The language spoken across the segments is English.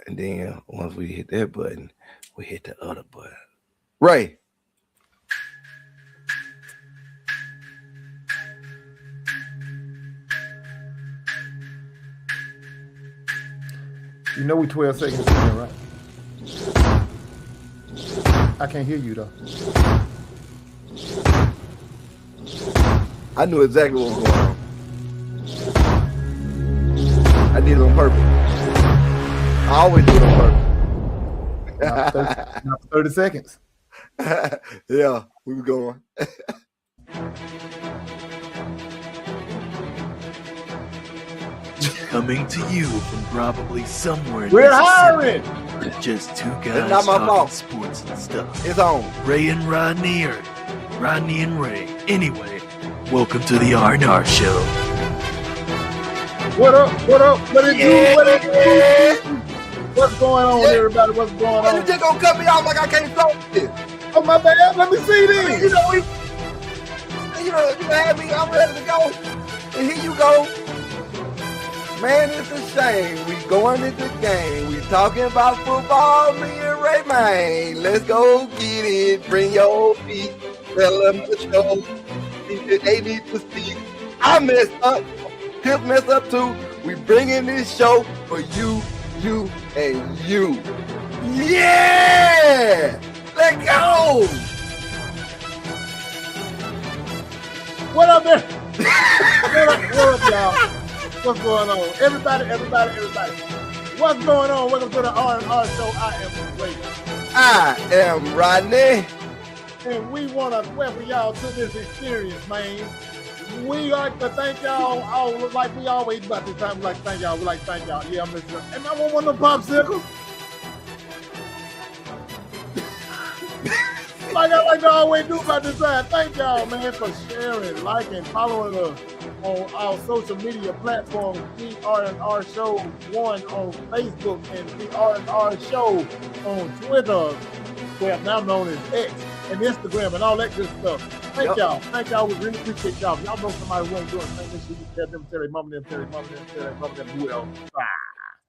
And then once we hit that button, we hit the other button. Ray. You know we 12 seconds in, right? I can't hear you though. I knew exactly what was going on. I did it on purpose. I always do it on purpose. Not 30 seconds. Yeah, we were going. Coming to you from probably somewhere in We're Mississippi. hiring. Just two guys not my talking fault. sports and stuff. It's on. Ray and Rodney, or Rodney and Ray. Anyway, welcome to the R&R Show. What up? What up? What it do? What it do? What's going on, everybody? What's going You on? just gonna cut me off like I can't talk this. Oh my bad. Let me see I mean, this. you had me. I'm ready to go. And here you go. Man, it's a shame. We going into the game. We talking about football, me and Ray, man. Let's go get it. Bring your feet. Tell them to show. They need to see. I messed up. Tiff messed up too. We bringing this show for you, and you. Yeah! Let's go! What up there? what up, y'all? What's going on? Everybody. What's going on? Welcome to the R&R Show. I am Ray. I am Rodney. And we want to welcome y'all to this experience, man. We like to thank y'all all like we always about this time. We like to thank y'all. Yeah, I'm listening. And I want one of them popsicles. like I like to always do about this time. Thank y'all, man, for sharing, liking, following us on our social media platforms. The R&R Show 1 on Facebook and the R&R Show on Twitter. Well, now known as X and Instagram and all that good stuff. Thank y'all. We really appreciate y'all. Y'all know somebody who ain't doing things. Make sure you tell them, tell their mama, them, who else.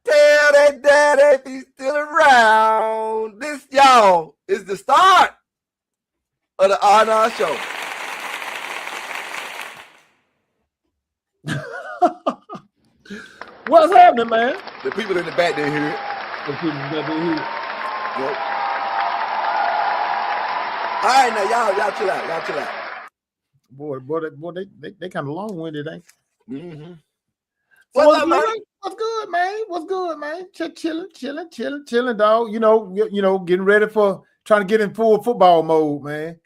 Tell that daddy he's still around. This, y'all, is the start of the R&R Show. What's happening, man? The people in the back didn't hear it. The people that be here. Yep. All right, now y'all chill out. Boy, they kind of long-winded, ain't they? Mm-hmm. What's up, man? What's good, man? Chilling, dog. You know, getting ready for trying to get in full football mode, man.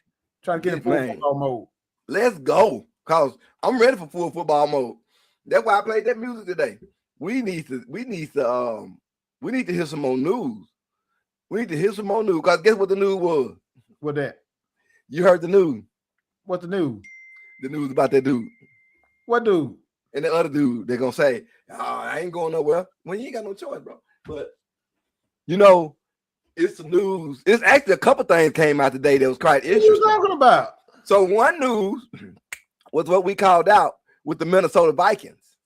Football mode. Let's go, cause I'm ready for full football mode. That's why I played that music today. We need to hear some more news. Cause guess what the news was? What that? You heard the news. What the news? The news about that dude. What dude? And the other dude, they're gonna say, "Oh, I ain't going nowhere." Well, you ain't got no choice, bro. But you know, it's the news. It's actually a couple things came out today that was quite interesting. What you talking about? So one news was what we called out with the Minnesota Vikings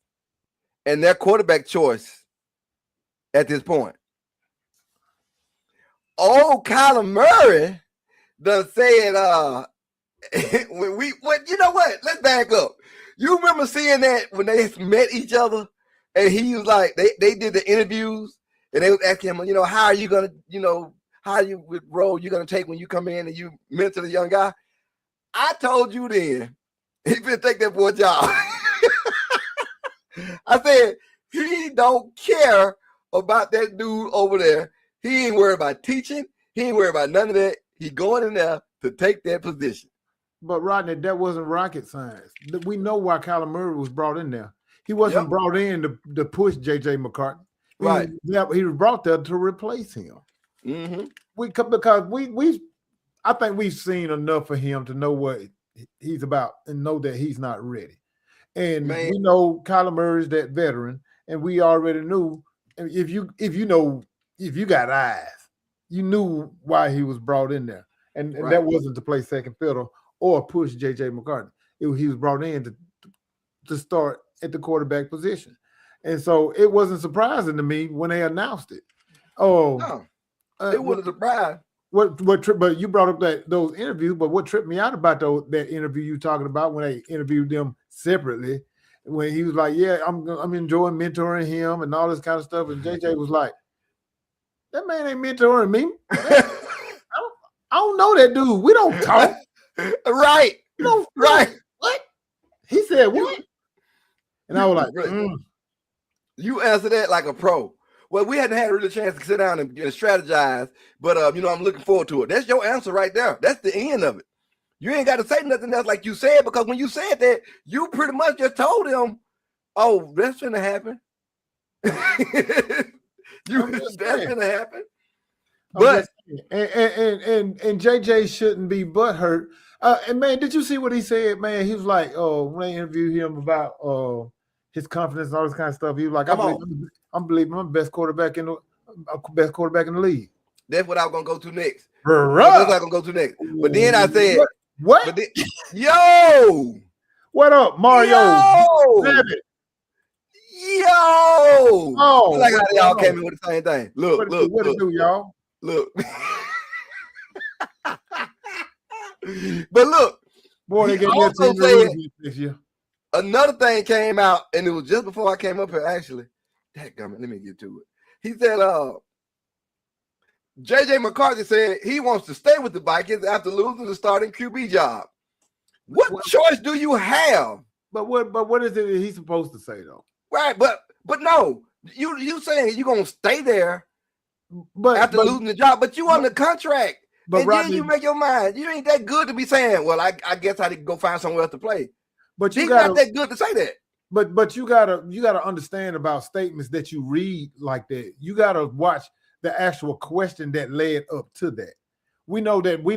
and their quarterback choice at this point. Oh, Kyler Murray done said, you know what? Let's back up. You remember seeing that when they met each other and he was like, they did the interviews and they was asking him, how are you going to, how you role you going to take when you come in and you mentor the young guy? I told you then, he finna take that boy job. I said, he don't care about that dude over there. He ain't worried about teaching. He ain't worried about none of that. He going in there to take that position. But Rodney, that wasn't rocket science. We know why Kyler Murray was brought in there. He wasn't brought in to push J.J. McCartney. Right. He was brought there to replace him. Mm-hmm. Because I think we've seen enough of him to know what he's about and know that he's not ready. And we know Kyler Murray's that veteran, and we already knew if you got eyes, you knew why he was brought in there. And that wasn't to play second fiddle or push J.J. McCartney. He was brought in to start at the quarterback position. And so it wasn't surprising to me when they announced it. Oh, No, it wasn't a surprise. But you brought up those interviews. But what tripped me out about that interview you talking about when they interviewed them separately, when he was like, "Yeah, I'm enjoying mentoring him and all this kind of stuff," and JJ was like, "That man ain't mentoring me. I don't know that dude. We don't talk." Right. Right. What? He said what? And I was like, You answered that like a pro. Well, we hadn't had really a chance to sit down and strategize, but I'm looking forward to it. That's your answer right there. That's the end of it. You ain't got to say nothing else like you said, because when you said that, you pretty much just told him, "Oh, that's gonna happen." That's gonna happen. But and JJ shouldn't be butthurt. And man, did you see what he said? Man, he was like, when they interviewed him about his confidence and all this kind of stuff, he was like, I'm believing I'm the best quarterback in the league. That's what I was gonna go to next. That's what I'm gonna go to next. But then I said, what? But then, yo, what up, Mario? Yo, oh, like how they all came in with the same thing. Look, what it do, y'all? Look. But look, boy, they also said another thing came out, and it was just before I came up here, actually. Dadgummit, let me get to it. He said, JJ McCarthy said he wants to stay with the Vikings after losing the starting QB job. What choice do you have? But what is it he's supposed to say, though? Right, but no, you saying you're gonna stay there after losing the job, but you on the contract. But and Rodney, then you make your mind. You ain't that good to be saying, well, I guess I need to go find somewhere else to play. But he's not that good to say that. But you gotta understand about statements that you read like that. You gotta watch the actual question that led up to that. We know that we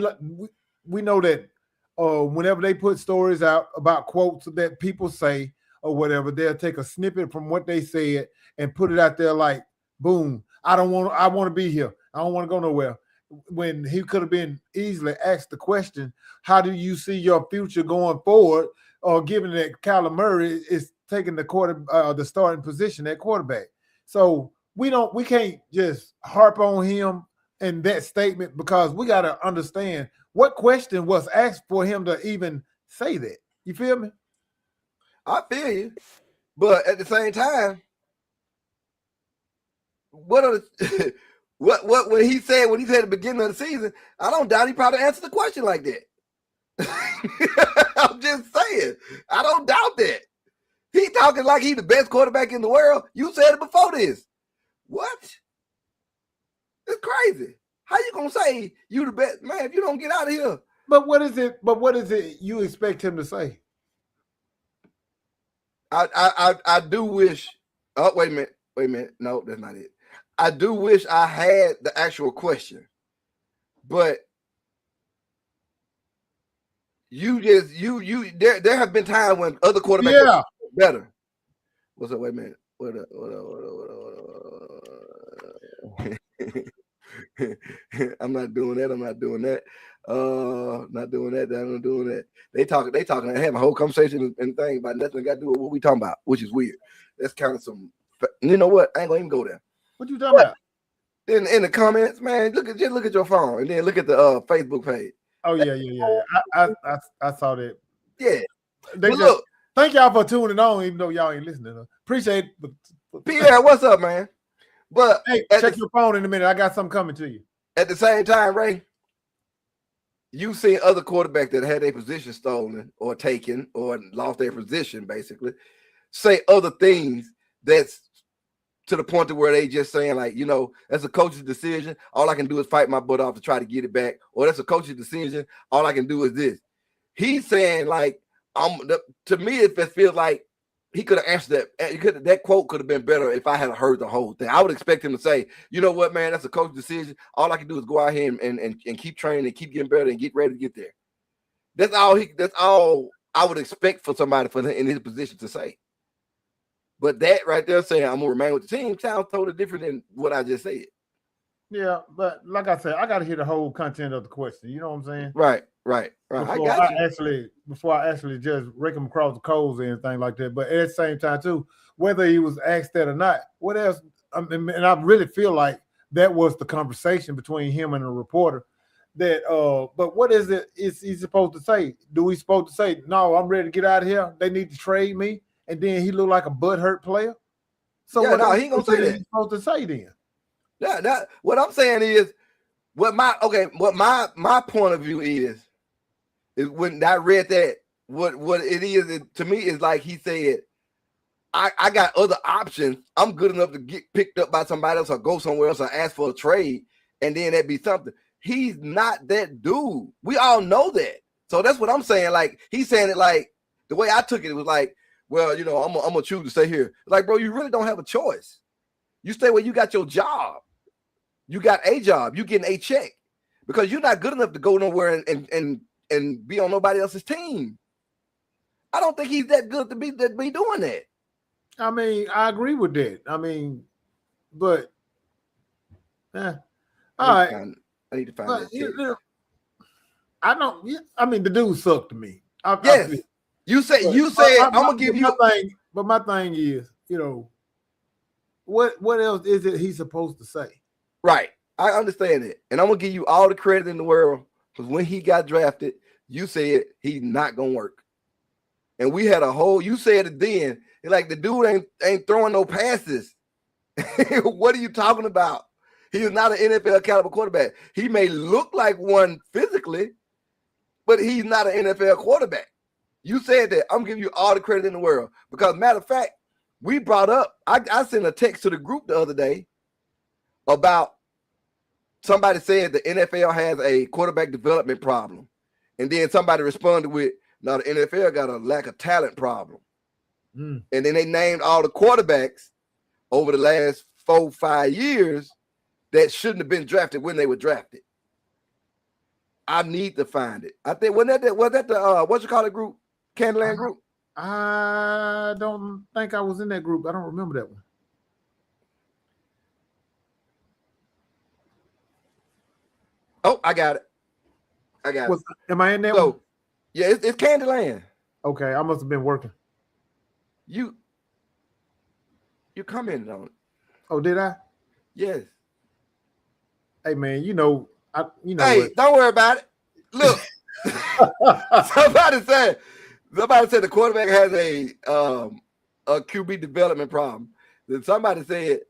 know that whenever they put stories out about quotes that people say or whatever, they'll take a snippet from what they said and put it out there like, boom, I want to be here. I don't want to go nowhere. When he could have been easily asked the question, how do you see your future going forward? Or given that Kyler Murray is taking the starting position at quarterback. So we can't just harp on him in that statement, because we got to understand what question was asked for him to even say that. You feel me? I feel you. But at the same time, what when he said at the beginning of the season, I don't doubt he probably answered the question like that. I'm just saying, I don't doubt that. He talking like he's the best quarterback in the world. You said it before this. What? It's crazy. How you gonna say you the best, man, if you don't get out of here? But what is it you expect him to say? I do wish. Oh, wait a minute. No, that's not it. I do wish I had the actual question, but there have been times when other quarterbacks are better. What's up? Wait a minute. What up? I'm not doing that. Not doing that. I'm doing that. They talking. I have a whole conversation and thing about nothing got to do with what we talking about, which is weird. That's kind of some. You know what? I ain't gonna even go there. What you talking about? In the comments, man, look at your phone and then look at the Facebook page. Oh yeah. I saw that. Yeah. Look, thank y'all for tuning on, even though y'all ain't listening. Appreciate it. Pierre, what's up, man? But hey, check your phone in a minute. I got something coming to you. At the same time, Ray, you seen other quarterbacks that had their position stolen or taken or lost their position, basically, say other things that's to the point to where they just saying, like, that's a coach's decision. All I can do is fight my butt off to try to get it back. Or that's a coach's decision. All I can do is this. He's saying, like, to me, it feels like he could have answered that. That quote could have been better if I had heard the whole thing. I would expect him to say, you know what, man, that's a coach's decision. All I can do is go out here and keep training and keep getting better and get ready to get there. That's all I would expect for somebody in his position to say. But that right there saying I'm gonna remain with the team sounds totally different than what I just said. Yeah, but like I said, I got to hear the whole content of the question. You know what I'm saying? Right. Before I actually just rake him across the coals or anything like that. But at the same time, too, whether he was asked that or not, what else? And I really feel like that was the conversation between him and a reporter. That but what is it? Is he supposed to say? Do we supposed to say, no, I'm ready to get out of here? They need to trade me, and then he looked like a butthurt player. So Yeah, what no, he ain't gonna say that. He's supposed to say then? Yeah, what I'm saying is what my point of view is when I read that, what it is to me is like he said, I got other options. I'm good enough to get picked up by somebody else or go somewhere else or ask for a trade, and then that'd be something. He's not that dude. We all know that. So that's what I'm saying. Like, he's saying it like the way I took it, it was like, well, you know, I'm gonna choose to stay here. Like, bro, you really don't have a choice. You stay where you got your job. You got a job. You getting a check because you're not good enough to go nowhere and be on nobody else's team. I don't think he's that good to be doing that. I mean, I agree with that. I mean, but all right. I need to find that. I don't. I mean, the dude sucked to me. Yes, you said I'm gonna give you. But my thing is, you know, what else is it he's supposed to say? Right, I understand it, and I'm gonna give you all the credit in the world because when he got drafted, you said he's not gonna work, and we had a whole. You said it then, like the dude ain't throwing no passes. What are you talking about? He is not an NFL caliber quarterback. He may look like one physically, but he's not an NFL quarterback. You said that. I'm giving you all the credit in the world. Because matter of fact, we brought up, I sent a text to the group the other day about somebody said the NFL has a quarterback development problem. And then somebody responded with, no, the NFL got a lack of talent problem. And then they named all the quarterbacks over the last 4-5 years that shouldn't have been drafted when they were drafted. I need to find it. I think was that the what you call it group, Candyland group? I don't think I was in that group. I don't remember that one. Oh, I got it. Am I in that one? Yeah, it's Candyland. Okay, I must have been working. You commented on it. Oh, did I? Yes. Hey man, you know. Hey, don't worry about it. Look, somebody said the quarterback has a QB development problem. Then somebody said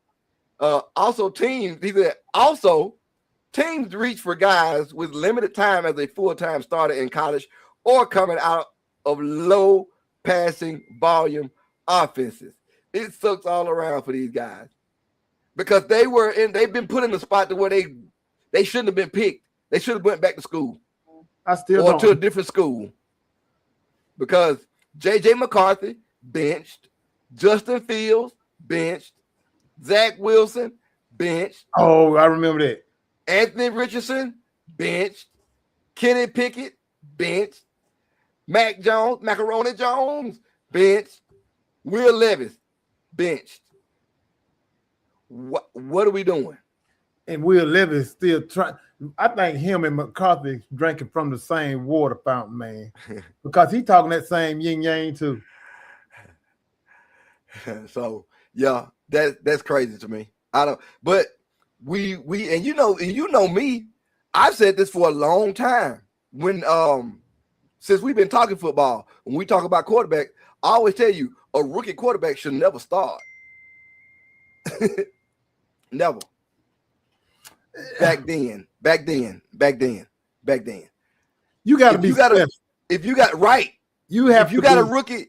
teams reach for guys with limited time as a full-time starter in college or coming out of low passing volume offenses. It sucks all around for these guys because they've been put in the spot to where they shouldn't have been picked. They should have went back to school. To a different school. Because J.J. McCarthy benched, Justin Fields benched, Zach Wilson benched. Oh, I remember that. Anthony Richardson benched, Kenny Pickett benched, Macaroni Jones benched, Will Levis benched. What are we doing? And Will Levis still trying. I think him and McCarthy drinking from the same water fountain, man, because he talking that same yin yang too. So yeah, that's crazy to me. I don't, but we and you know me, I've said this for a long time. When since we've been talking football, when we talk about quarterback, I always tell you a rookie quarterback should never start. Never. Back then. You got to be special. If you got right, if you got a rookie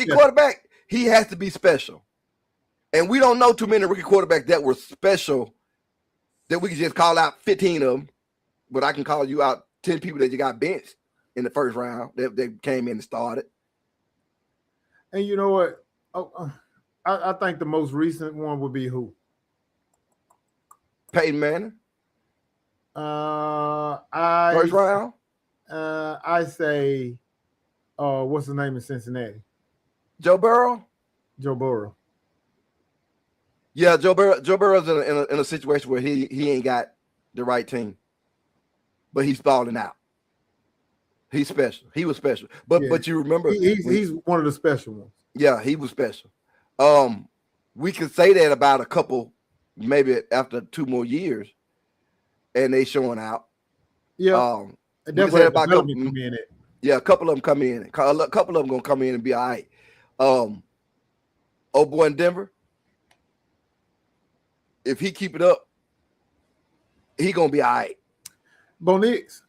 quarterback, he has to be special. And we don't know too many rookie quarterbacks that were special that we can just call out 15 of them. But I can call you out 10 people that you got benched in the first round that came in and started. And you know what? I think the most recent one would be who? Peyton Manning. First round. I say, what's his name in Cincinnati? Joe Burrow. Yeah, Joe Burrow's in a situation where he ain't got the right team, but he's balling out. He's special. He was special, but you remember he's one of the special ones. Yeah, he was special. We can say that about a couple maybe after 2 more years, and they showing out. Yeah, And that's where development come in at. Yeah, a couple of them come in. A couple of them gonna come in and be all right. Old boy in Denver, if he keep it up, he gonna be all right. Bo Nix.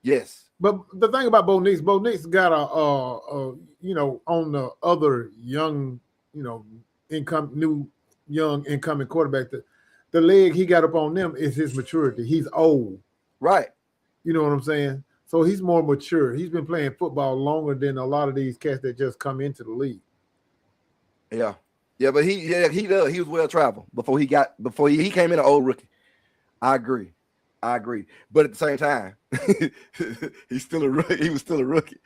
Yes. But the thing about Bo Nix got a on the other young, new young incoming quarterback, the leg he got up on them is his maturity. He's old. Right. You know what I'm saying? So he's more mature. He's been playing football longer than a lot of these cats that just come into the league. Yeah. Yeah, but he does. He was well traveled before he came in an old rookie. I agree. But at the same time, he's still a rookie. He was still a rookie.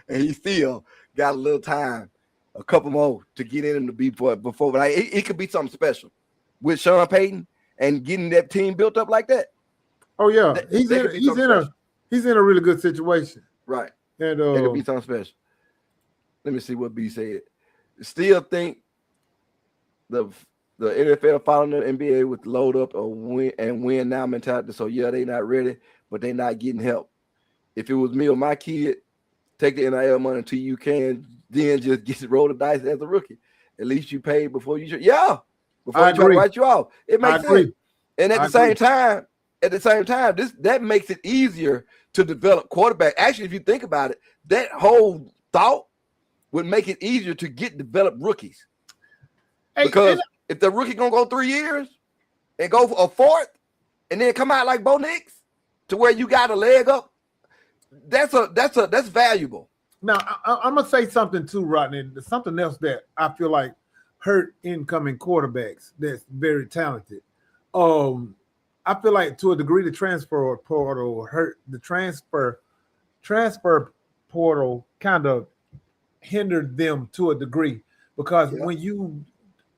And he still got a little time, a couple more to get in him to be before. But it could be something special with Sean Payton and getting that team built up like that. Oh yeah, he's in a really good situation. Right. And it could be something special. Let me see what B said. Still think the NFL following the NBA with load up or win now mentality. So yeah, they not ready, but they not getting help. If it was me or my kid, take the NIL money until you can, then just get roll the dice as a rookie. At least you paid before you should. Yeah, before you try to write you off. It makes sense. And at the same time, that makes it easier to develop quarterback. Actually, if you think about it, that whole thought would make it easier to develop rookies. Because if the rookie gonna go 3 years and go for a fourth, and then come out like Bo Nix to where you got a leg up, that's valuable. Now I'm gonna say something too, Rodney. Something else that I feel like hurt incoming quarterbacks that's very talented. I feel like to a degree the transfer portal hurt the transfer portal kind of hindered them to a degree because when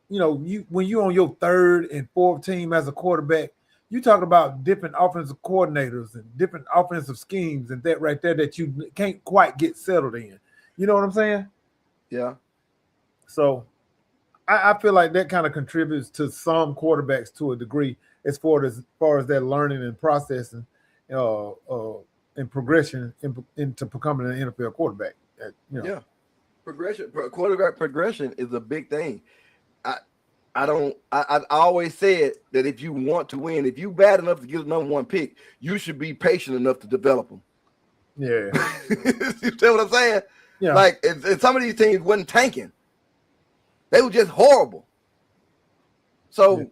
when you're on your third and fourth team as a quarterback, you talk about different offensive coordinators and different offensive schemes and that right there that you can't quite get settled in. You know what I'm saying? Yeah. So I feel like that kind of contributes to some quarterbacks to a degree as far as their learning and processing and progression into becoming an NFL quarterback. Yeah. Quarterback progression is a big thing. I always said that if you want to win, if you bad enough to get a number one pick, you should be patient enough to develop them. Yeah. You see what I'm saying? Yeah. Like, and some of these teams wasn't tanking. They were just horrible. So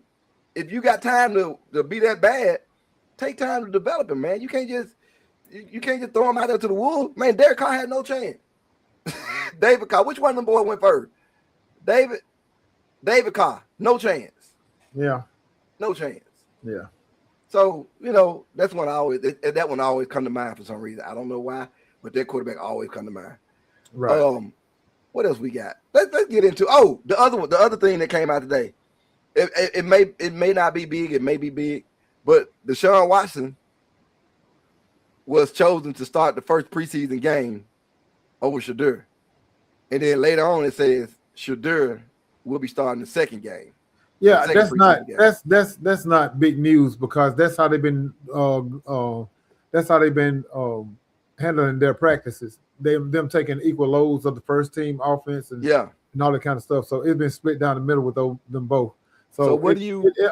if you got time to be that bad, take time to develop him, man. You can't just throw him out there to the wolves. Man, Derek Carr had no chance. David Carr, which one of them boys went first? David Carr, no chance. Yeah. No chance. Yeah. So, that's one that one always come to mind for some reason. I don't know why, but that quarterback always come to mind. Right. What else we got? Let's get into the other thing that came out today. It may not be big, it may be big, but Deshaun Watson was chosen to start the first preseason game over Shedeur. And then later on it says Shedeur will be starting the second game. Yeah, that's not big news because that's how they've been handling their practices. Them taking equal loads of the first team offense and all that kind of stuff. So it's been split down the middle with them both. So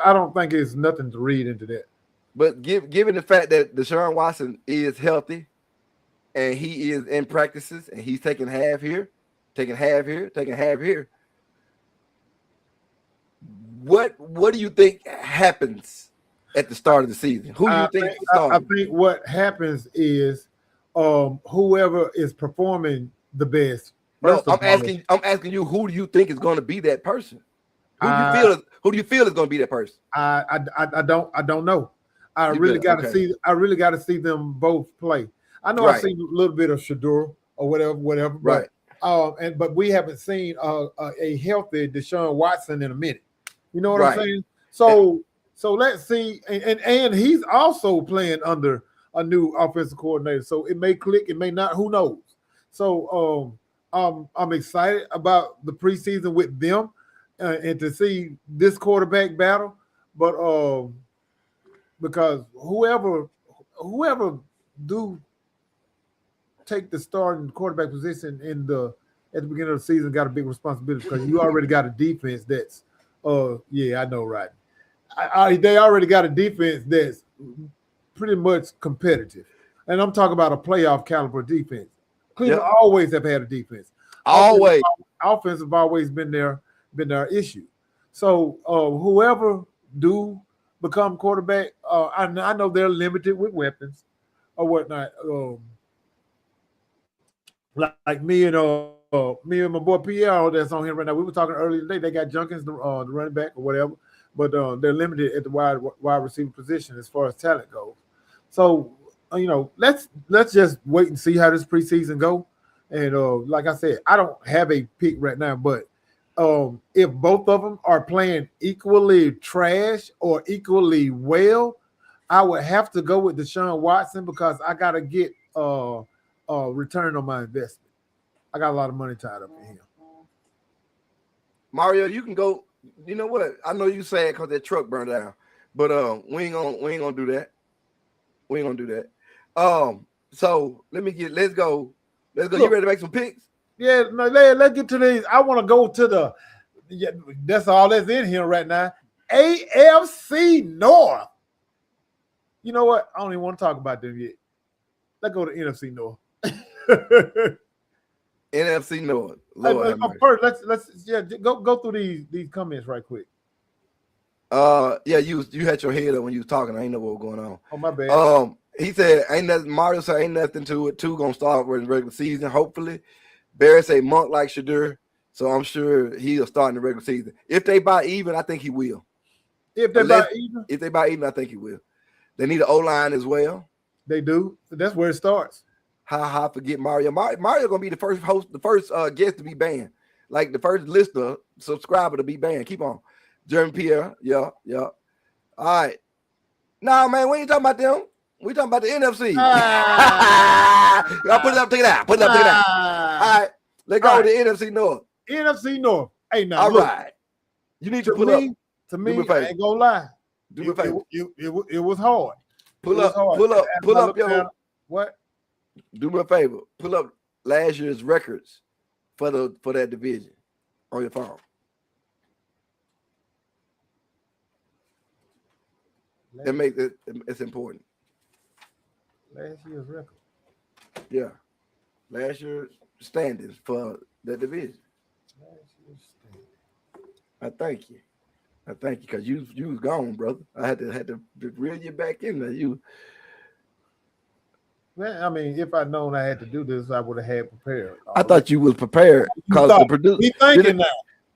I don't think it's nothing to read into that. But given the fact that Deshaun Watson is healthy and he is in practices and he's taking half here, taking half here. What do you think happens at the start of the season? Who do you think I think what happens is whoever is performing the best. No, I'm asking you, who do you think is going to be that person? Who do you feel is going to be that person? I don't know. I really got to see them both play. I know I've seen a little bit of Shedeur or whatever. Right. But we haven't seen a healthy Deshaun Watson in a minute. You know what I'm saying? So let's see. And he's also playing under a new offensive coordinator. So it may click, it may not. Who knows? So I'm excited about the preseason with them. and to see this quarterback battle, but because whoever do take the starting quarterback position at the beginning of the season got a big responsibility because you already got a defense that's I know, right? They already got a defense that's pretty much competitive, and I'm talking about a playoff caliber defense. Cleveland always have had a defense. Always. Offense have always been their issue. So whoever do become quarterback, I know they're limited with weapons or whatnot. Like me and my boy Pierre that's on here right now. We were talking earlier today. They got Junkins, the running back or whatever, but they're limited at the wide receiver position as far as talent goes. So let's just wait and see how this preseason go. And like I said, I don't have a pick right now, but if both of them are playing equally trash or equally well, I would have to go with Deshaun Watson because I got to get return on my investment. I got a lot of money tied up in him. Mario, you can go. You know what? I know you sad because that truck burned down, but we ain't gonna do that. We ain't gonna do that. So let's go. Look, you ready to make some picks? Yeah, no, let's get to these. I want to go to that's all that's in here right now. AFC North. You know what? I don't even want to talk about them yet. Let's go to NFC North. NFC North. First, let's go through these comments right quick. You had your head up when you was talking. I ain't know what was going on. Oh, my bad. He said Mario said ain't nothing to it. 2 gonna start with the regular season, hopefully. Barry say Monk like Shadur, so I'm sure he'll start in the regular season. If they buy even, I think he will. If they buy even, I think he will. They need an O-line as well. They do. That's where it starts. Forget Mario. Mario gonna be the first host, the first guest to be banned, like the first listener, subscriber to be banned. Keep on, Jeremy Pierre. Yeah. All right. Nah, man, we ain't talking about them. We talking about the NFC. I'll put it up, take it out. All right, let's go to the NFC North. NFC North. Hey, now, all right. You need to pull up. To me, I ain't gonna lie. It was hard. Pull up your what? Do me a favor. Pull up last year's records for that division on your phone. It's important. Last year's record. Yeah. Last year's standings for that division. Last year's standings. I thank you because you was gone, brother. I had to reel you back in there. Well, I mean, if I'd known I had to do this, I would have had prepared. I thought you was prepared because the producer. Be thinking now.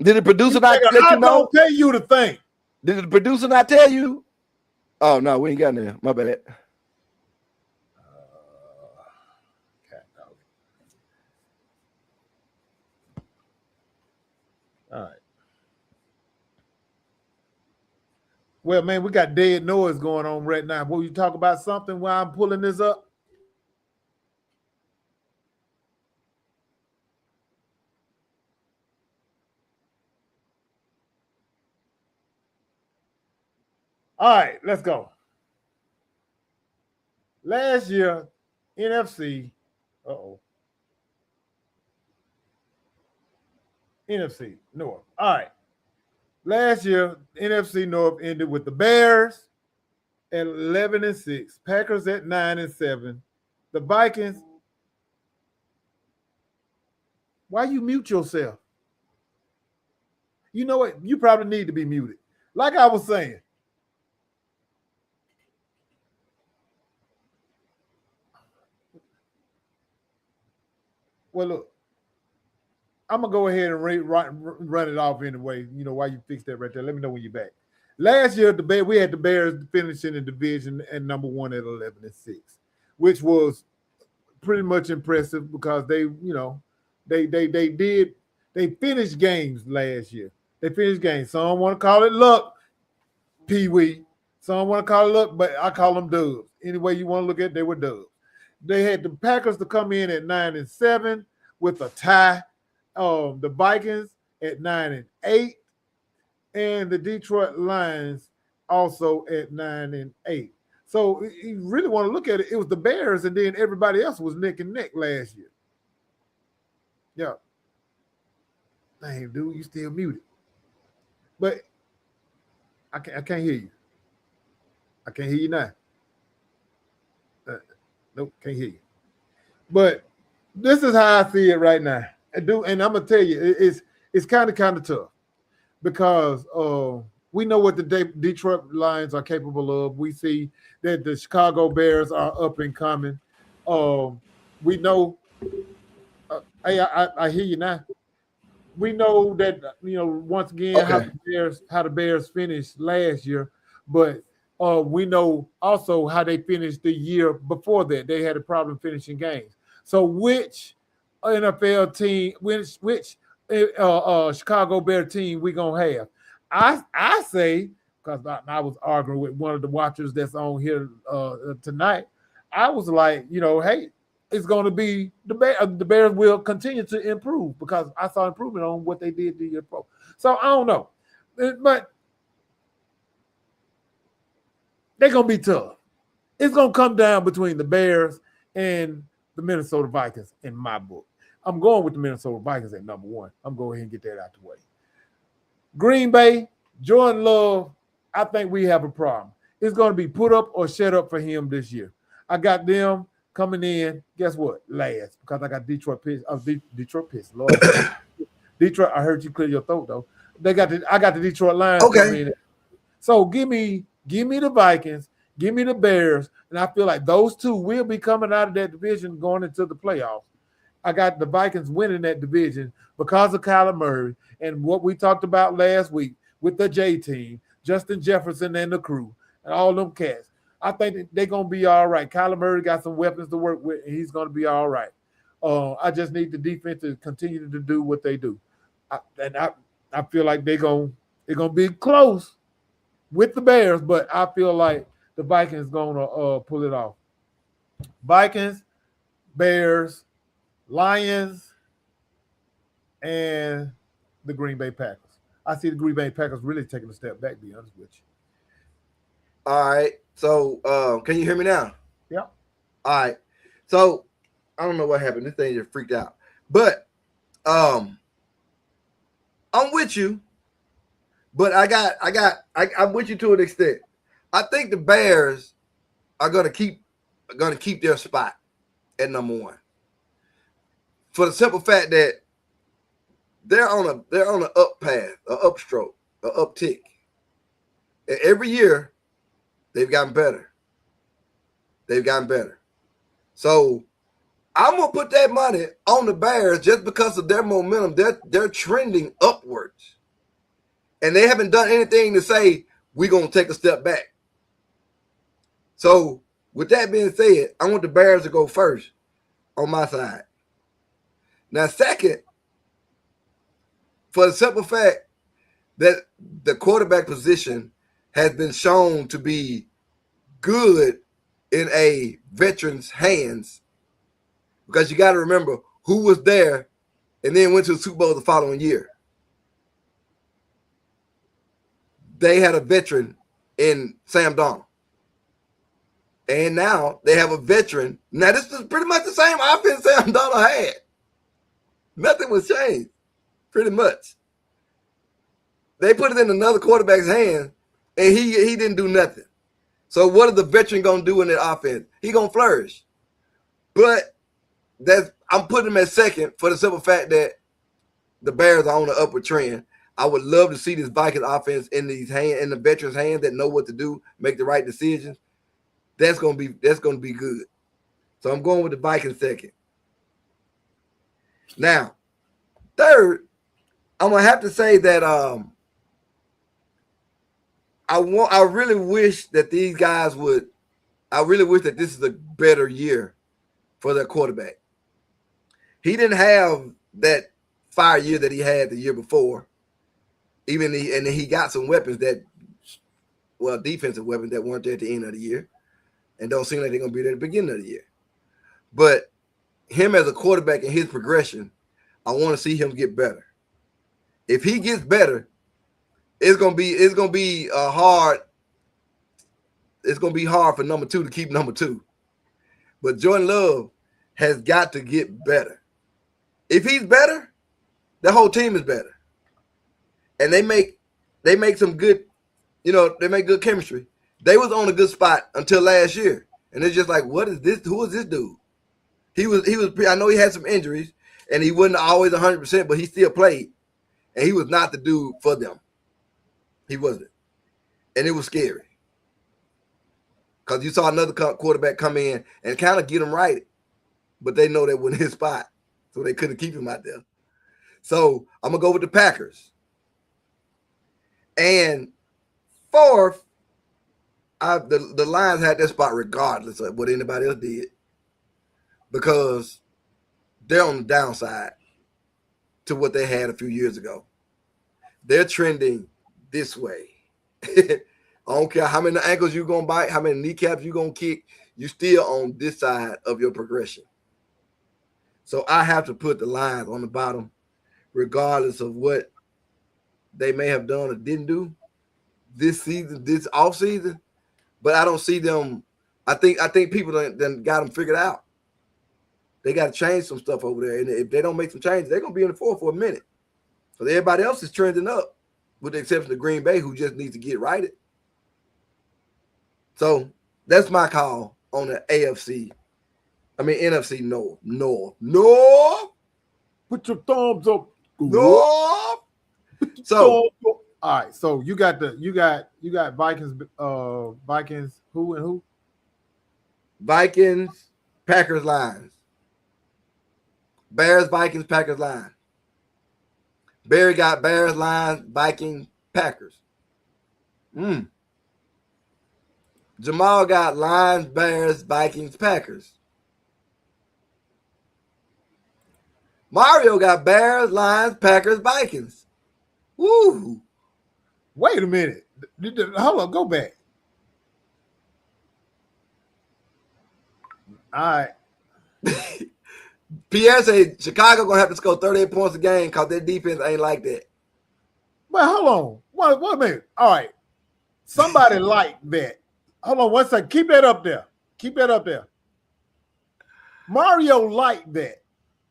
Did the producer not let you know? I don't tell you to think. Did the producer not tell you? Oh no, we ain't got there. My bad. All right. Well, man, we got dead noise going on right now. Will you talk about something while I'm pulling this up? All right, let's go. Last year, NFC. NFC North. All right. Last year, NFC North ended with the Bears at 11-6, Packers at 9-7, the Vikings. Why you mute yourself? You know what? You probably need to be muted. Like I was saying. Well, look. I'm gonna go ahead and run it off anyway. You know why you fix that right there. Let me know when you're back. Last year, we had the Bears finishing the division and number 1 at 11-6, which was pretty much impressive because they finished games last year. They finished games. Some want to call it luck, Pee-wee. Some want to call it luck, but I call them dubs. Any way you want to look at it, they were dubs. They had the Packers to come in at 9-7 with a tie. The Vikings at 9-8, and the Detroit Lions also at 9-8. So you really want to look at it. It was the Bears, and then everybody else was neck and neck last year. Yeah. Dang, dude, you still muted. But I can't hear you. I can't hear you now. Nope, can't hear you. But this is how I see it right now. And I'm gonna tell you, it's kind of tough because we know what the Detroit Lions are capable of. We see that the Chicago Bears are up and coming. We know. Hey, I hear you now. We know that once again how the Bears finished last year, but we know also how they finished the year before that. They had a problem finishing games. So which NFL team, which Chicago Bear team we gonna have? I say, because I was arguing with one of the watchers that's on here tonight. I was like, hey, it's going to be the Bears will continue to improve because I saw improvement on what they did the year before. So I don't know, but they're going to be tough. It's going to come down between the Bears and the Minnesota Vikings in my book. I'm going with the Minnesota Vikings at number 1. I'm going ahead and get that out the way. Green Bay, Jordan Love, I think we have a problem. It's going to be put up or shut up for him this year. I got them coming in, guess what? Last, because I got Detroit Pistons. Lord, Detroit. I heard you clear your throat though. I got the Detroit Lions coming in. So give me the Vikings, give me the Bears, and I feel like those two will be coming out of that division going into the playoffs. I got the Vikings winning that division because of Kyler Murray and what we talked about last week with the J team, Justin Jefferson and the crew, and all them cats. I think they're going to be all right. Kyler Murray got some weapons to work with, and he's going to be all right. I just need the defense to continue to do what they do. I feel like they're going to be close with the Bears, but I feel like the Vikings going to pull it off. Vikings, Bears, Lions, and the Green Bay Packers. I see the Green Bay Packers really taking a step back, to be honest with you. All right. So can you hear me now? Yeah. All right. So I don't know what happened. This thing just freaked out. But I'm with you. But I'm with you to an extent. I think the Bears are gonna keep their spot at number 1. For the simple fact that they're on an up path, an upstroke, an uptick. And every year they've gotten better. So I'm gonna put that money on the Bears just because of their momentum. They're trending upwards. And they haven't done anything to say we're gonna take a step back. So with that being said, I want the Bears to go first on my side. Now, second, for the simple fact that the quarterback position has been shown to be good in a veteran's hands, because you got to remember who was there and then went to the Super Bowl the following year. They had a veteran in Sam Darnold. And now they have a veteran. Now, this is pretty much the same offense Sam Darnold had. Nothing was changed, pretty much. They put it in another quarterback's hand, and he didn't do nothing. So what is the veteran going to do in that offense? He going to flourish. But I'm putting him at second for the simple fact that the Bears are on the upward trend. I would love to see this Vikings offense in the veterans' hands that know what to do, make the right decisions. That's gonna be good. So I'm going with the Vikings second. Now, third, I'm gonna have to say that I really wish that these guys would. I really wish that this is a better year for their quarterback. He didn't have that fire year that he had the year before. And he got some weapons defensive weapons that weren't there at the end of the year, and don't seem like they're gonna be there at the beginning of the year. But him as a quarterback and his progression, I want to see him get better. If he gets better, it's gonna be hard. It's gonna be hard for number 2 to keep number 2. But Jordan Love has got to get better. If he's better, the whole team is better. And they make some good, they make good chemistry. They was on a good spot until last year. And it's just like, what is this? Who is this dude? He was I know he had some injuries and he wasn't always 100%, but he still played. And he was not the dude for them. He wasn't. And it was scary. Because you saw another quarterback come in and kind of get him right. But they know that wasn't his spot. So they couldn't keep him out there. So I'm going to go with the Packers. And fourth, the Lions had their spot regardless of what anybody else did. Because they're on the downside to what they had a few years ago. They're trending this way. I don't care how many ankles you're going to bite, how many kneecaps you're going to kick, you're still on this side of your progression. So I have to put the Lions on the bottom, regardless of what they may have done or didn't do this season, this offseason. But I don't see them. I think people done got them figured out. They got to change some stuff over there. And if they don't make some changes, they're going to be in the floor for a minute. Because everybody else is trending up, with the exception of Green Bay, who just needs to get righted. So that's my call on the NFC North. North. Put your thumbs up. North. So all right. So you got Vikings. Vikings. Who and who? Vikings, Packers, Lions. Bears, Vikings, Packers, Lions. Barry got Bears, Lions, Vikings, Packers. Jamal got Lions, Bears, Vikings, Packers. Mario got Bears, Lions, Packers, Vikings. Woo! Wait a minute. Hold on. Go back. All right. Pierre said Chicago gonna have to score 38 points a game because their defense ain't like that. But hold on. One minute. All right. Somebody liked that. Hold on 1 second. Keep that up there. Keep that up there. Mario liked that.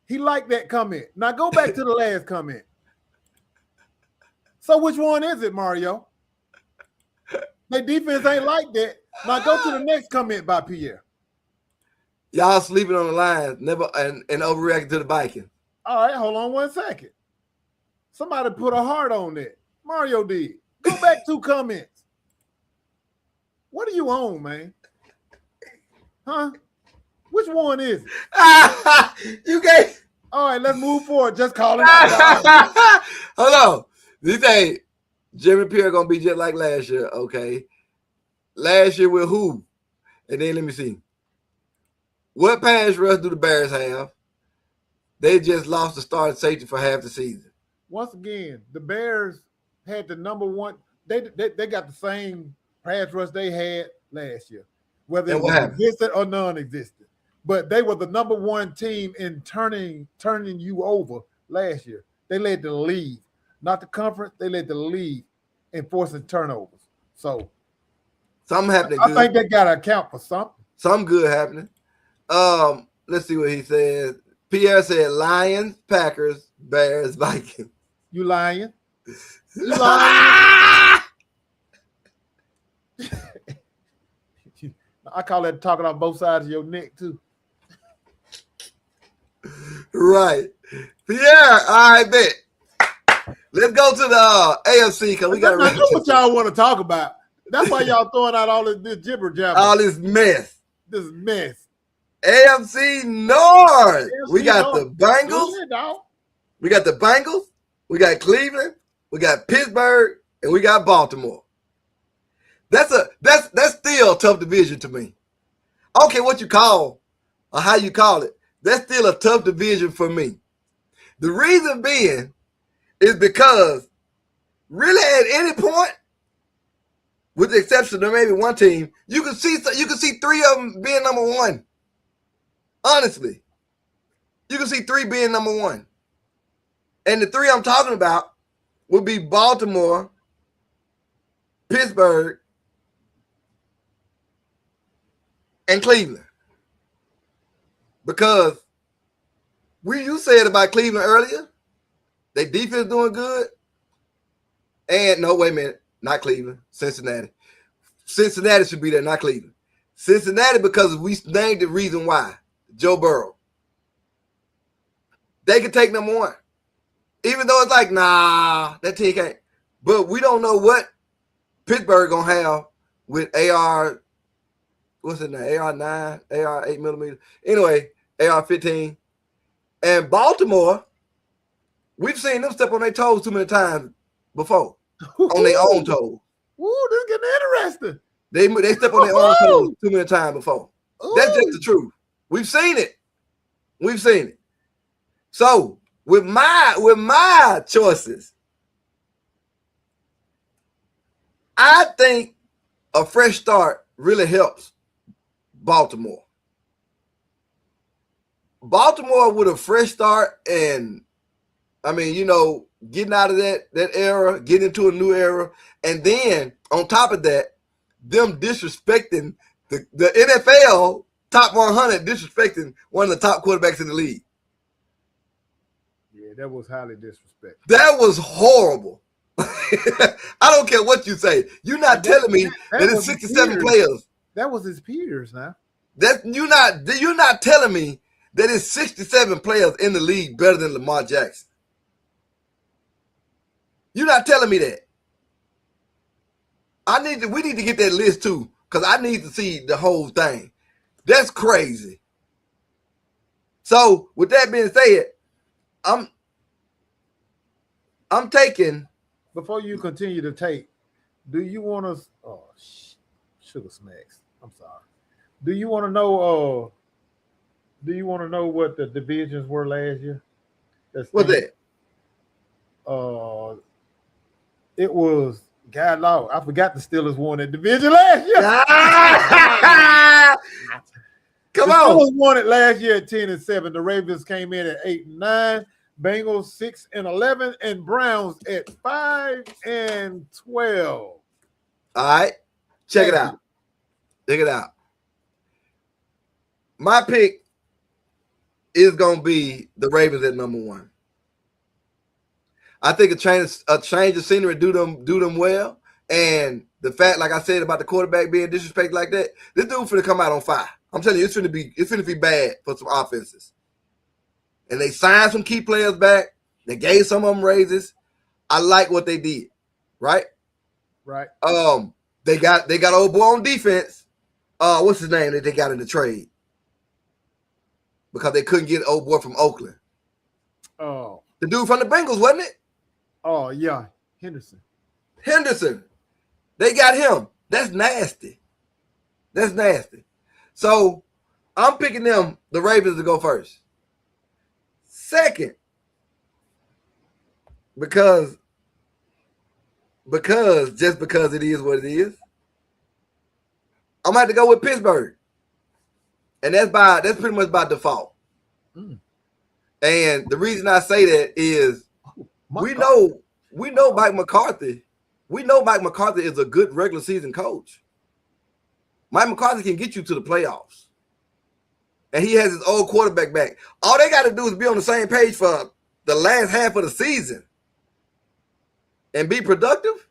He liked that comment. Now go back to the last comment. So which one is it, Mario? Their defense ain't like that. Now go to the next comment by Pierre. Y'all sleeping on the Lions, never and overreacting to the Vikings. All right, hold on 1 second. Somebody put a heart on that. Mario did. Go back 2 comments. What are you on, man? Huh? Which one is it? You can't. All right, let's move forward. Just call it out. Hold on. This ain't Jimmy Pierre gonna be just like last year, okay? Last year with who? And then let me see. What pass rush do the Bears have? They just lost the starting safety for half the season. Once again, the Bears had the number one. They got the same pass rush they had last year, whether it was existent or non-existent. But they were the number one team in turning you over last year. They led the league, not the conference. They led the league in forcing turnovers. So something happening. I think they got to account for something. Something good happening. Let's see what he says. Pierre said Lions, Packers, Bears, Vikings. You lying? You lying? I call that talking on both sides of your neck too. Right. Pierre, all right, bet. Let's go to the AFC because we got to know what y'all want to talk about. That's why y'all throwing out all this jibber jabber. All this mess. This mess. AFC North. AFC we got North. The Bengals. We got the Bengals. We got Cleveland. We got Pittsburgh, and we got Baltimore. That's still a tough division to me. I don't care what you call or how you call it. That's still a tough division for me. The reason being is because really at any point, with the exception of maybe one team, you can see 3 of them being number one. Honestly, you can see 3 being number one. And the 3 I'm talking about would be Baltimore, Pittsburgh, and Cleveland. Because you said about Cleveland earlier, their defense doing good. And no, wait a minute, not Cleveland, Cincinnati. Cincinnati should be there, not Cleveland. Cincinnati, because we named the reason why. Joe Burrow. They can take number one. Even though it's like, nah, that team can't. But we don't know what Pittsburgh gonna have with AR, what's it now? AR-9, AR 8mm. Anyway, AR-15. And Baltimore, we've seen them step on their toes too many times before. On their own toes. Ooh, this is getting interesting. They step on their own toes too many times before. Ooh. That's just the truth. We've seen it. We've seen it. So with my choices, I think a fresh start really helps Baltimore. Baltimore with a fresh start, and I mean, you know, getting out of that era, getting into a new era, and then on top of that, them disrespecting the NFL top 100, disrespecting one of the top quarterbacks in the league. Yeah, that was highly disrespectful. That was horrible. I don't care what you say. You're not telling me that it's 67 players. That was his peers now. You're not telling me that it's 67 players in the league better than Lamar Jackson. You're not telling me that. We need to get that list too, because I need to see the whole thing. That's crazy. So with that being said, I'm taking. Before you continue to take, do you want to? Oh, sugar smacks. I'm sorry. Do you want to know? What the divisions were last year? What's that? It was God law. I forgot the Steelers won that division last year. Come the on. Steelers won it last year at 10-7. The Ravens came in at 8-9. Bengals 6-11, and Browns at 5-12. All right, check it out. Check it out. My pick is gonna be the Ravens at number one. I think a change of scenery do them well, and the fact, like I said about the quarterback being disrespected like that, this dude finna come out on fire. I'm telling you, it's finna be bad for some offenses. And they signed some key players back. They gave some of them raises. I like what they did. Right? Right. They got old boy on defense. What's his name that they got in the trade? Because they couldn't get old boy from Oakland. Oh. The dude from the Bengals, wasn't it? Oh, yeah. Henderson. They got him. That's nasty. So I'm picking the Ravens to go first. Second, because it is what it is, I'm gonna have to go with Pittsburgh, and that's pretty much by default. And the reason I say that is we know Mike McCarthy. We know Mike McCarthy is a good regular season coach. Mike McCarthy can get you to the playoffs. And he has his old quarterback back. All they got to do is be on the same page for the last half of the season and be productive.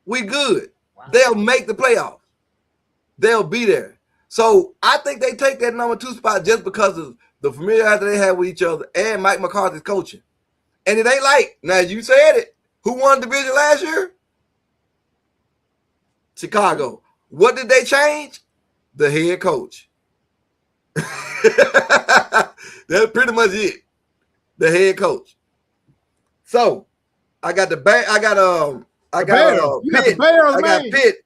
We good. Wow. They'll make the playoffs. They'll be there. So I think they take that number 2 spot just because of the familiarity they have with each other and Mike McCarthy's coaching. And it ain't like, now you said it, who won the division last year? Chicago. What did they change? The head coach. That's pretty much it. The head coach. So I got Pitt.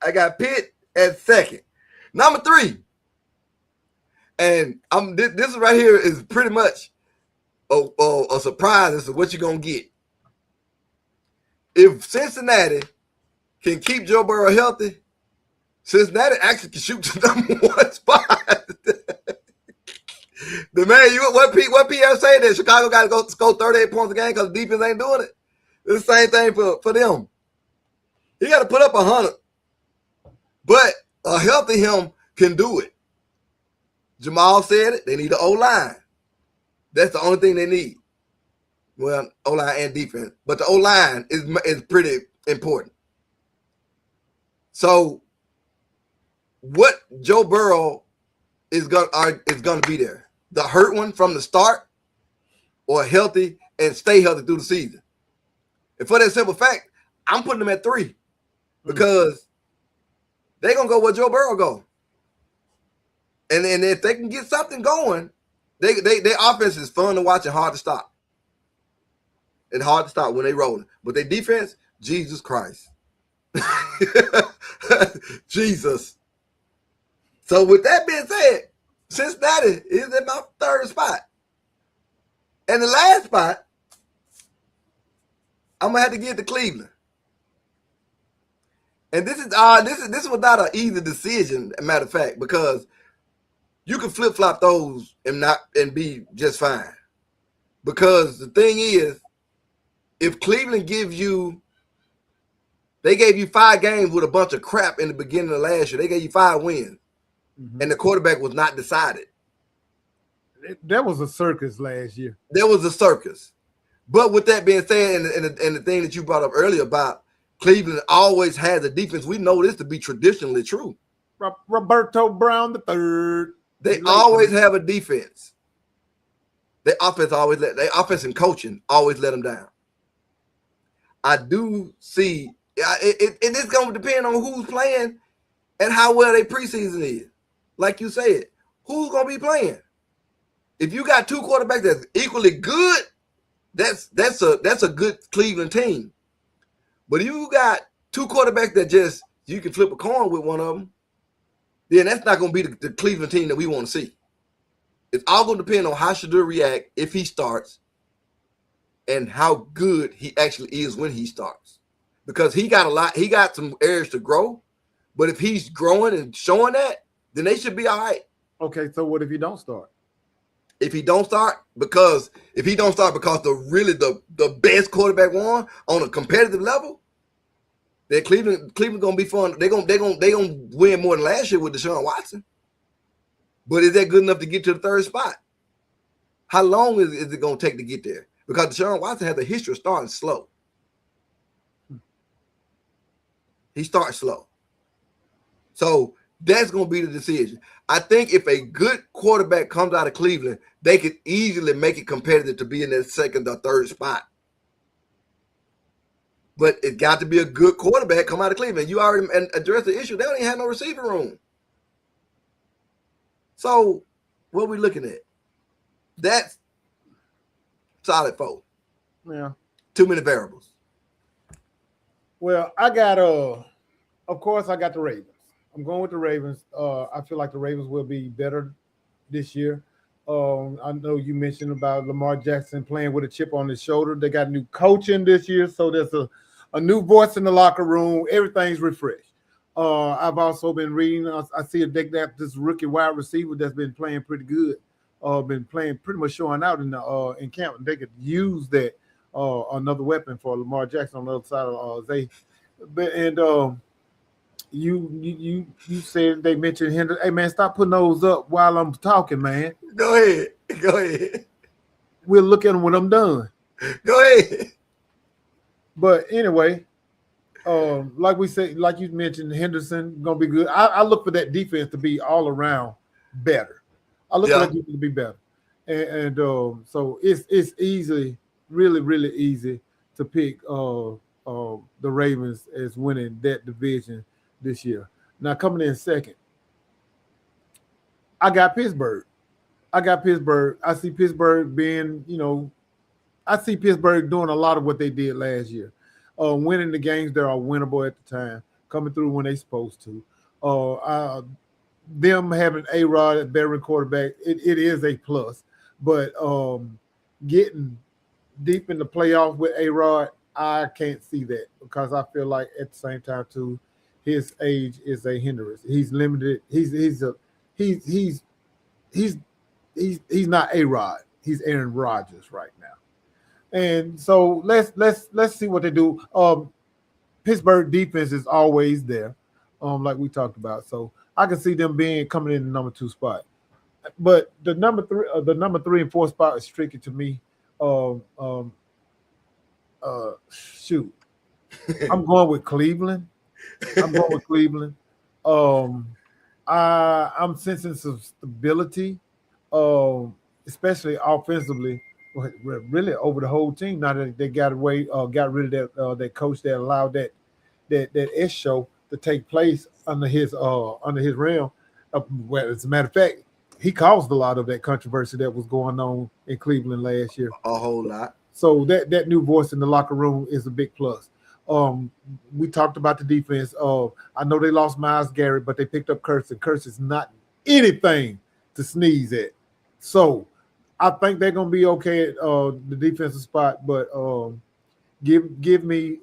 I got Pitt at second. Number 3. And this right here is pretty much a surprise as to what you're gonna get. If Cincinnati can keep Joe Burrow healthy, Cincinnati actually can shoot to number 1 spot. The man, what Pierre say that Chicago got to go score 38 points a game because the defense ain't doing it. It's the same thing for them. He got to put up 100. But a healthy him can do it. Jamal said it. They need an O-line. That's the only thing they need. Well, O-line and defense. But the O-line is pretty important. So what Joe Burrow is gonna be there? The hurt one from the start, or healthy and stay healthy through the season? And for that simple fact, I'm putting them at 3 because they're gonna go where Joe Burrow go. And if they can get something going, their offense is fun to watch and hard to stop. It's hard to stop when they rolling. But their defense, Jesus Christ. Jesus. So with that being said, Cincinnati is at my 3rd spot. And the last spot, I'm gonna have to give it to Cleveland. And this was not an easy decision, as a matter of fact, because you can flip-flop those and be just fine. Because the thing is, if Cleveland they gave you 5 games with a bunch of crap in the beginning of last year. They gave you 5 wins. And the quarterback was not decided. That was a circus last year. There was a circus. But with that being said, and the thing that you brought up earlier about Cleveland always has a defense, we know this to be traditionally true. Roberto Brown III. They always have a defense. Their offense and coaching always let them down. I do see it is going to depend on who's playing and how well their preseason is. Like you said, who's going to be playing? If you got 2 quarterbacks that's equally good, that's a good Cleveland team. But if you got 2 quarterbacks that just you can flip a coin with one of them, then that's not going to be the Cleveland team that we want to see. It's all going to depend on how Shedeur react if he starts and how good he actually is when he starts. Because he got some areas to grow, but if he's growing and showing that, then they should be all right. Okay, so what if he don't start? If he don't start because the best quarterback won on a competitive level, then Cleveland gonna be fun. They gonna win more than last year with Deshaun Watson. But is that good enough to get to the 3rd spot? How long is it gonna take to get there? Because Deshaun Watson has a history of starting slow. He starts slow. So that's going to be the decision. I think if a good quarterback comes out of Cleveland, they could easily make it competitive to be in that 2nd or 3rd spot. But it got to be a good quarterback come out of Cleveland. You already addressed the issue. They don't even have no receiver room. So what are we looking at? That's solid 4. Yeah. Too many variables. Well, I got of course I got the Ravens. I'm going with the Ravens. I feel like the Ravens will be better this year. I know you mentioned about Lamar Jackson playing with a chip on his shoulder. They got new coaching this year, so there's a new voice in the locker room. Everything's refreshed. I've also been reading. I see they got this rookie wide receiver that's been playing pretty good. Been playing pretty much showing out in camp. They could use that another weapon for Lamar Jackson on the other side of Zay. And you said they mentioned Henderson. Hey man, stop putting those up while I'm talking, man. Go ahead. We'll look at them when I'm done. Go ahead. But anyway, like we said, like you mentioned, Henderson gonna be good. I look for that defense to be all around better. I look for that defense to be better, and so it's easy, really easy to pick the Ravens as winning that division this year. Now coming in second, I got Pittsburgh. I see Pittsburgh being, I see Pittsburgh doing a lot of what they did last year, winning the games that are winnable at the time, coming through when they're supposed to. Them having A-Rod at veteran quarterback, it is a plus. But getting deep in the playoffs with A-Rod, I can't see that because I feel like at the same time too, his age is a hindrance. He's limited. He's not A-Rod. He's Aaron Rodgers right now. And so let's see what they do. Pittsburgh defense is always there, like we talked about. So I can see them coming in the number 2 spot. But the number 3 and 4 spot is tricky to me. Shoot, I'm going with Cleveland. I'm sensing some stability, especially offensively. Really over the whole team. Now that they got rid of that coach that allowed that S show to take place under his realm. Well, as a matter of fact, he caused a lot of that controversy that was going on in Cleveland last year. A whole lot. So that new voice in the locker room is a big plus. We talked about the defense. I know they lost Myles Garrett, but they picked up Kurtz, and Kurtz is not anything to sneeze at. So I think they're gonna be okay at the defensive spot. But give me.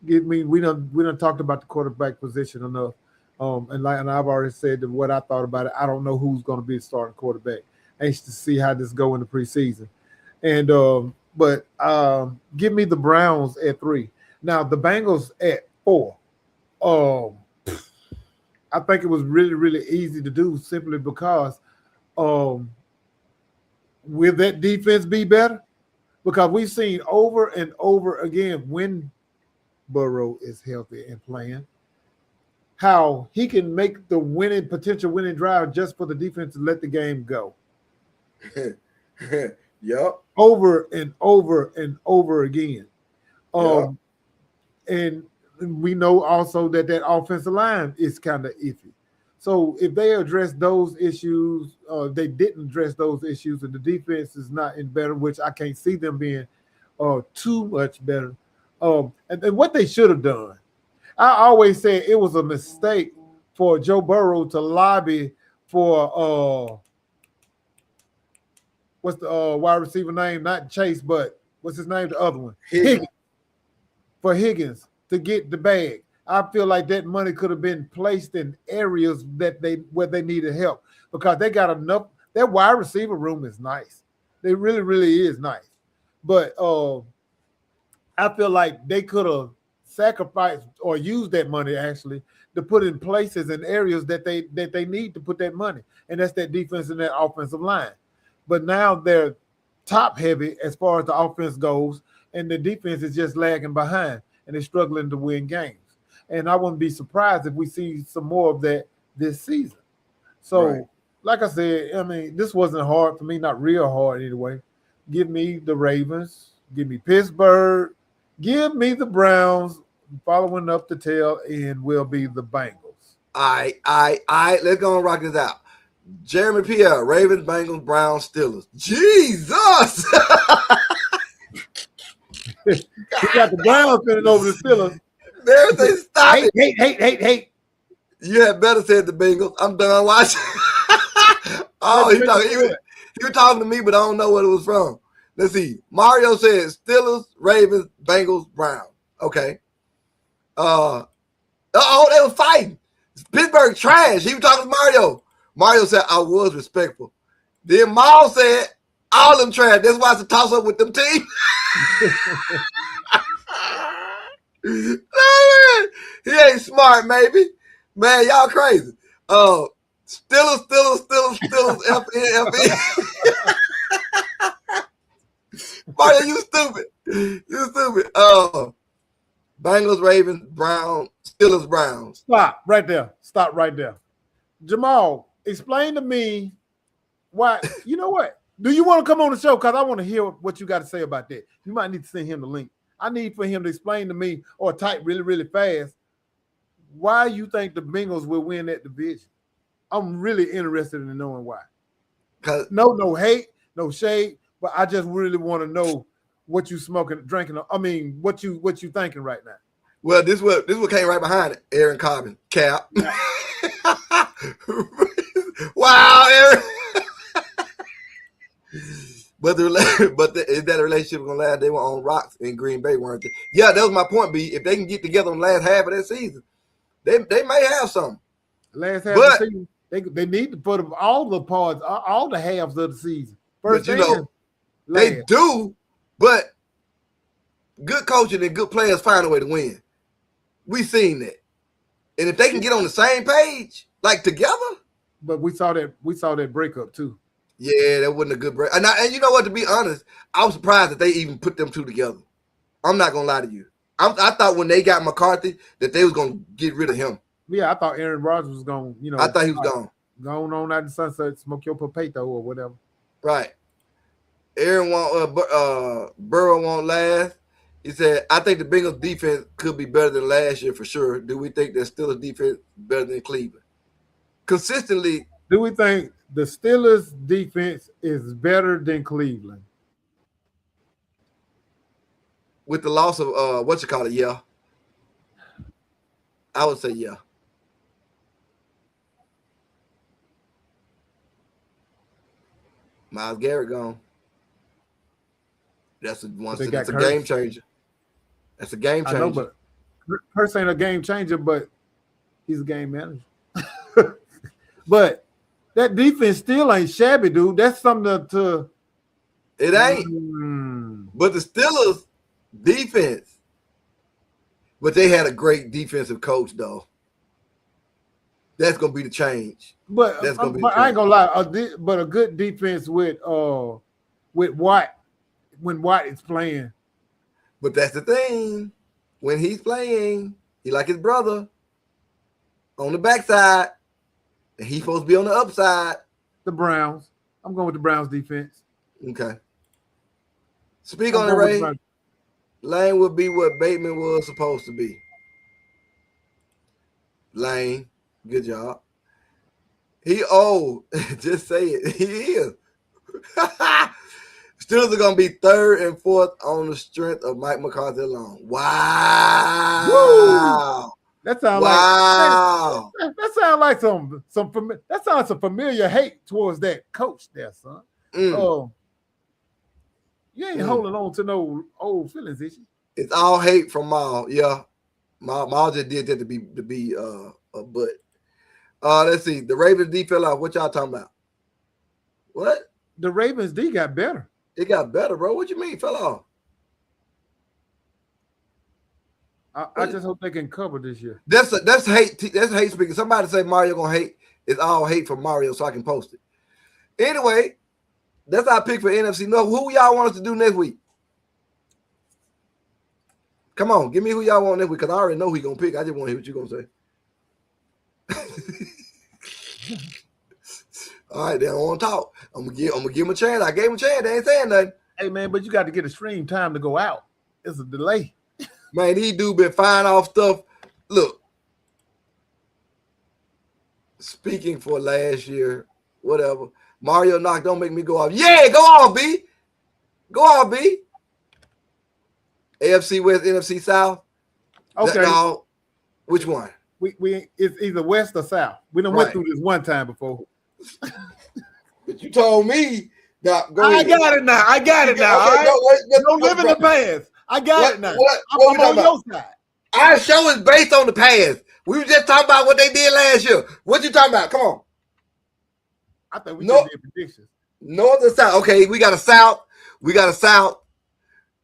We done talked about the quarterback position enough. And I've already said what I thought about it. I don't know who's going to be the starting quarterback. Anxious to see how this go in the preseason. And but give me the Browns at 3. Now the Bengals at 4. I think it was really, really easy to do simply because will that defense be better? Because we've seen over and over again when Burrow is healthy and playing, how he can make the potential winning drive just for the defense to let the game go. Yep. Over and over and over again. And we know also that offensive line is kind of iffy. So if they address those issues, they didn't address those issues, and the defense is not in better, which I can't see them being too much better. And what they should have done, I always say it was a mistake for Joe Burrow to lobby for what's the wide receiver name? Not Chase, but what's his name? The other one, Higgins. For Higgins to get the bag. I feel like that money could have been placed in areas where they needed help, because they got enough. That wide receiver room is nice. It really, really is nice. But I feel like they could have sacrificed or used that money actually to put in places and areas that they need to put that money, and that's that defense and that offensive line. But now they're top heavy as far as the offense goes, and the defense is just lagging behind, and they're struggling to win games. And I wouldn't be surprised if we see some more of that this season. So, Like I said, I mean, this wasn't hard for me, not real hard anyway. Give me the Ravens, give me Pittsburgh, give me the Browns. Following up the tail end will be the Bengals. All right. Let's go and rock this out. Jeremy Pierre, Ravens, Bengals, Browns, Steelers. Jesus! We got the Browns pinning over the Steelers. Everything stop it. Hate. You had better said the Bengals. I'm done watching. He was talking to me, but I don't know what it was from. Let's see. Mario said Steelers, Ravens, Bengals, Browns. Okay. They were fighting. Pittsburgh trash. He was talking to Mario. Mario said, I was respectful. Then Miles said, all them trash. That's why it's a toss up with them teams. He ain't smart, maybe. Man, y'all crazy. Steelers, FN. Mario, you stupid. Bengals, Ravens, Browns, Steelers, Browns. Stop right there. Jamal, explain to me why. You know what? Do you want to come on the show? Because I want to hear what you got to say about that. You might need to send him the link. I need for him to explain to me or type really, really fast why you think the Bengals will win that division. I'm really interested in knowing why. No hate, no shade, but I just really want to know what you smoking, drinking. I mean, what you thinking right now. Well, this what came right behind it. Aaron Cobbin, Cap. Wow, Aaron. But is that a relationship gonna last? They were on rocks in Green Bay, weren't they? Yeah, that was my point. B. If they can get together on the last half of that season, they may have something. Last half of the season, they need to put all the parts, all the halves of the season. First, they do, but good coaching and good players find a way to win. We seen that. And if they can get on the same page, like together. But we saw that breakup too. Yeah, that wasn't a good break. And you know what? To be honest, I was surprised that they even put them two together. I'm not gonna lie to you. I thought when they got McCarthy that they was gonna get rid of him. Yeah, I thought Aaron Rodgers was gonna, I thought he was gone. Going on out the sunset, smoke your potato or whatever. Right. Aaron Burrow won't last. He said, I think the Bengals defense could be better than last year for sure. Do we think there's still a defense better than Cleveland? Consistently. Do we think the Steelers defense is better than Cleveland? With the loss of yeah. I would say yeah. Myles Garrett gone. That's a game changer. That's a game changer. I know, but Hurts ain't a game changer, but he's a game manager. But that defense still ain't shabby, dude. That's something to it ain't. But the Steelers defense, but they had a great defensive coach though. That's gonna be the change. But I ain't gonna lie, but a good defense with Watt when Watt is playing. But that's the thing. When he's playing, he like his brother on the backside, and he's supposed to be on the upside. The Browns. I'm going with the Browns defense. Okay. Speak on it, Ray. Lane would be what Bateman was supposed to be. Lane, good job. He old. Just say it. He is. Steelers are going to be 3rd and 4th on the strength of Mike McCarthy alone. Wow. Woo! That sounds like some familiar hate towards that coach there, son. You ain't holding on to no old feelings, is you? It's all hate from Maul. Yeah. Maul just did that to be a butt. Let's see. The Ravens D fell off. What y'all talking about? What? The Ravens D got better. It got better, bro. What you mean fell off? I just hope they can cover this year. That's hate. That's hate speaking. Somebody say Mario gonna hate. It's all hate from Mario, so I can post it. Anyway, that's our pick for NFC North. Who y'all want us to do next week? Come on, give me who y'all want next week, because I already know who he gonna pick. I just want to hear what you gonna say. All right, then I want to talk. I'm gonna give him a chance. I gave him a chance. They ain't saying nothing. Hey man, but you got to get a stream time to go out. It's a delay. Man, these dudes been finding off stuff. Look, speaking for last year, whatever. Mario knock, don't make me go off. Yeah, go off, B. Go off, B. AFC West, NFC South. Okay. Which one? We it's either West or South. We done went through this one time before. But you told me. Now, I got it now. Okay, don't live in the past. I got it now. I'm on your side. Our show is based on the past. We were just talking about what they did last year. What you talking about? Come on. I thought we just did predictions. North and South. Okay, we got a South. We got a South.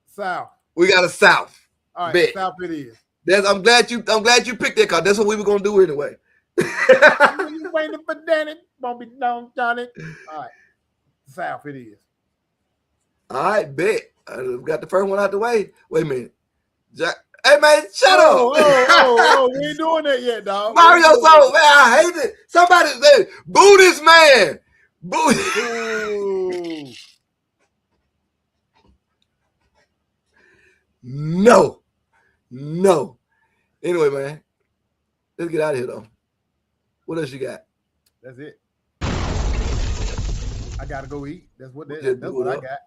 South. We got a South. All right, Bet. South it is. I'm glad you picked that card. That's what we were gonna do anyway. You waiting for Danny? Won't be known, Johnny. All right, South it is. All right, bet. I got the first one out the way. Wait a minute, Jack. Hey man, shut up! Oh, we ain't doing that yet, dog. Mario, so man, I hate it. Somebody said, "Boo this man." Boo. No. Anyway, man, let's get out of here though. What else you got? That's it. I gotta go eat. That's what I got.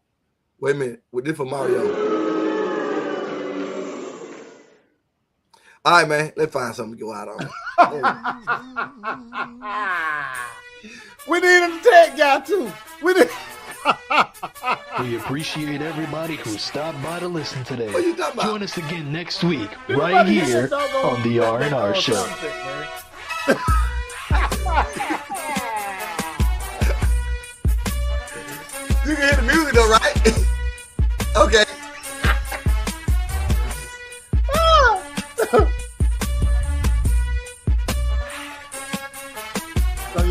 Wait a minute. What did for Mario? All right, man. Let's find something to go out on. We need a tech guy too. We appreciate everybody who stopped by to listen today. What you talking about? Join us again next week, right here on the R&R Show. You can hear the music though, right? Okay.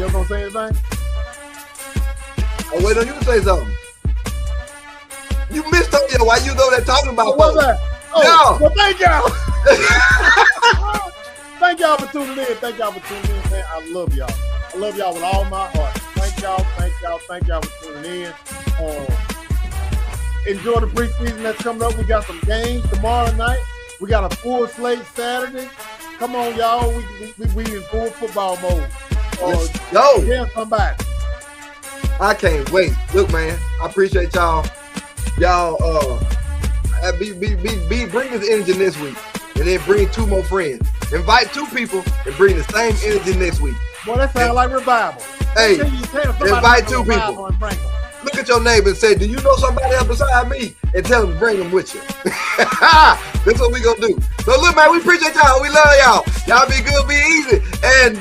You gonna say anything? Oh, wait on you to say something. You missed up here while you know that talking about What's folks. that? Oh, No. well, thank y'all. Thank y'all for tuning in. Thank y'all for tuning in, man. I love y'all. I love y'all with all my heart. Thank y'all for tuning in. Enjoy the preseason that's coming up. We got some games tomorrow night. We got a full slate Saturday. Come on, y'all. We in full football mode. Let's go. Yeah, come back. I can't wait. Look, man, I appreciate y'all. Y'all be bring this energy this week. And then bring 2 more friends. Invite 2 people and bring the same energy next week. Boy, that sounds like revival. Hey, invite invite 2 people. Look at your neighbor and say, do you know somebody else beside me? And tell them to bring them with you. That's what we gonna do. So look, man, we appreciate y'all. We love y'all. Y'all be good, be easy. And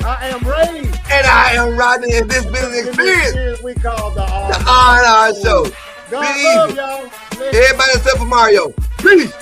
I am Ray. And I am Rodney, and this business experience we call the R&R Show. God Be love easy. y'all. Everybody except for Mario. Peace.